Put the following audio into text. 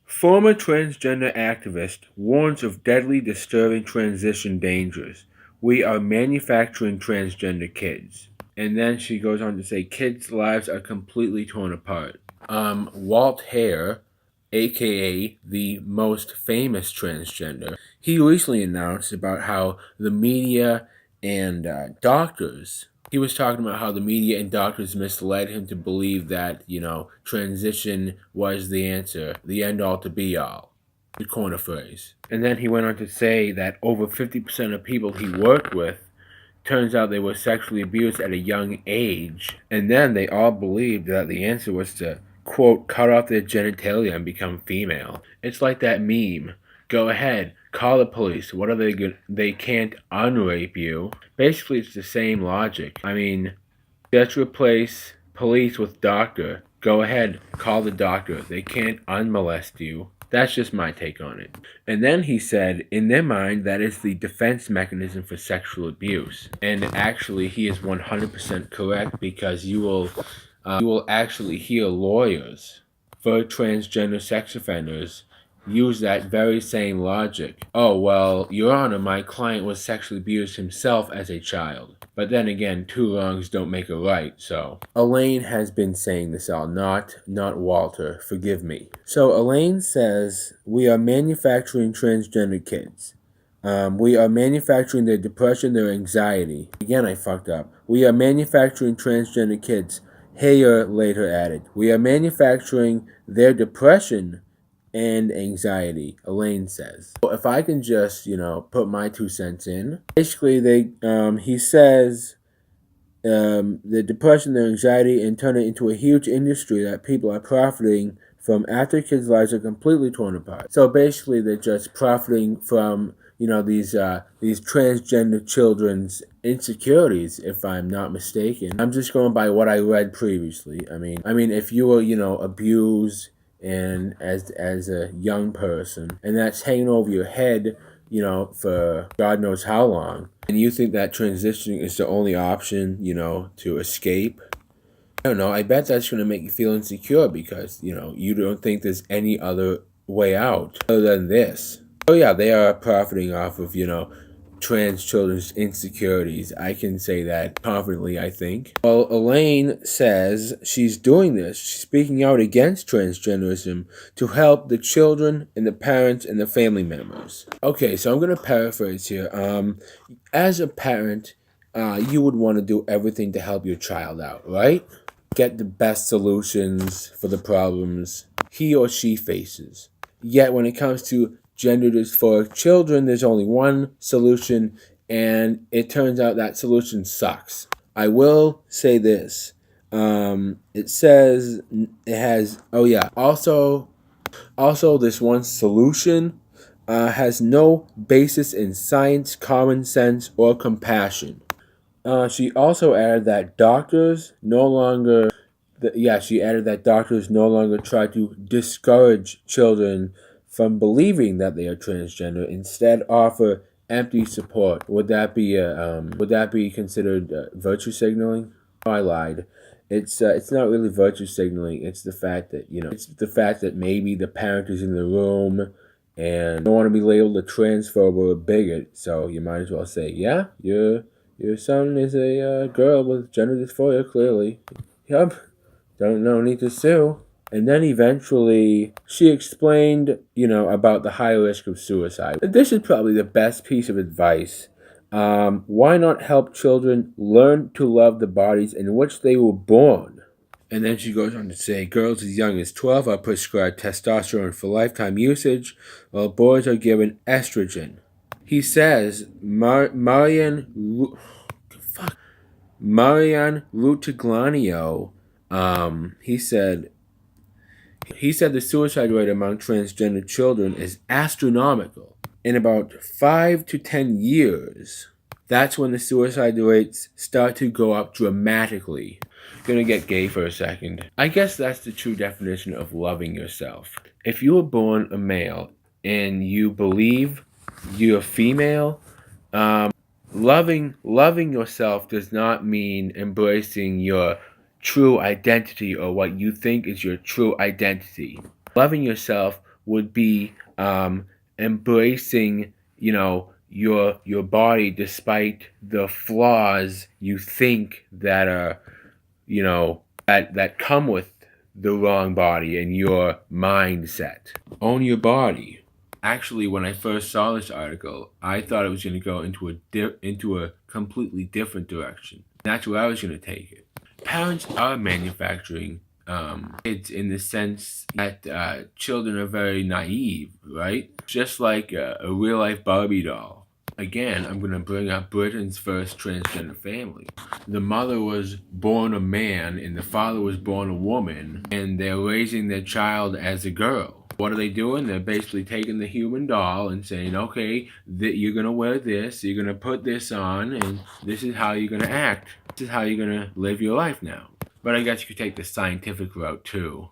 Former transgender activist warns of deadly disturbing transition dangers. We are manufacturing transgender kids. And then she goes on to say kids' lives are completely torn apart. Walt Hare, aka the most famous transgender, he recently announced about how the media and doctors, he was talking about how the media and doctors misled him to believe that, transition was the answer, the end all to be all, the corner phrase. And then he went on to say that over 50% of people he worked with, turns out they were sexually abused at a young age, and then they all believed that the answer was to, quote, cut off their genitalia and become female. It's like that meme. Go ahead, call the police. What are they good? They can't unrape you. Basically, it's the same logic. I mean, just replace police with doctor. Go ahead, call the doctor. They can't unmolest you. That's just my take on it. And then he said, in their mind, that is the defense mechanism for sexual abuse. And actually, he is 100% correct, because you will actually hear lawyers for transgender sex offenders use that very same logic. Oh, well, Your Honor, my client was sexually abused himself as a child. But then again, two wrongs don't make a right, so. Elaine has been saying this all, not Walter. Forgive me. So Elaine says, we are manufacturing transgender kids. We are manufacturing their depression, their anxiety. Again, I fucked up. We are manufacturing transgender kids. Hayer later added, we are manufacturing their depression and anxiety, Elaine says. So if I can just, put my 2 cents in. Basically, he says the depression, their anxiety, and turn it into a huge industry that people are profiting from after kids' lives are completely torn apart. So basically, they're just profiting from, these transgender children's insecurities, if I'm not mistaken. I'm just going by what I read previously. I mean, if you were, abused and as a young person, and that's hanging over your head, for God knows how long, and you think that transitioning is the only option, to escape, I don't know, I bet that's going to make you feel insecure, because, you don't think there's any other way out other than this. Oh yeah, they are profiting off of, trans children's insecurities. I can say that confidently, I think. Well, Elaine says she's doing this. She's speaking out against transgenderism to help the children and the parents and the family members. Okay, so I'm going to paraphrase here. As a parent, you would want to do everything to help your child out, right? Get the best solutions for the problems he or she faces. Yet when it comes to gender dysphoric children, there's only one solution, and it turns out that solution sucks. I will say this. It says it has, also this one solution has no basis in science, common sense, or compassion. She also added that doctors no longer try to discourage children from believing that they are transgender. Instead, offer empty support. Would that be considered virtue signaling? Oh, I lied. It's not really virtue signaling. It's the fact that maybe the parent is in the room and don't want to be labeled a transphobe or a bigot. So you might as well say, yeah, your son is a girl with gender dysphoria. Clearly, yup. No need to sue. And then eventually, she explained, about the high risk of suicide. This is probably the best piece of advice. Why not help children learn to love the bodies in which they were born? And then she goes on to say, girls as young as 12 are prescribed testosterone for lifetime usage, while boys are given estrogen. He says, Marian Rutigliano, he said the suicide rate among transgender children is astronomical. In about 5 to 10 years, that's when the suicide rates start to go up dramatically. Gonna get gay for a second. I guess that's the true definition of loving yourself. If you were born a male and you believe you're female, loving yourself does not mean embracing your true identity or what you think is your true identity. Loving yourself would be embracing, your body despite the flaws you think that are, that come with the wrong body and your mindset. Own your body. Actually, when I first saw this article, I thought it was going to go into a completely different direction. That's where I was going to take it. Parents are manufacturing kids in the sense that children are very naive, right? Just like a real life Barbie doll. Again, I'm going to bring up Britain's first transgender family. The mother was born a man and the father was born a woman, and they're raising their child as a girl. What are they doing? They're basically taking the human doll and saying, okay, you're going to wear this, you're going to put this on, and this is how you're going to act. This is how you're going to live your life now. But I guess you could take the scientific route too.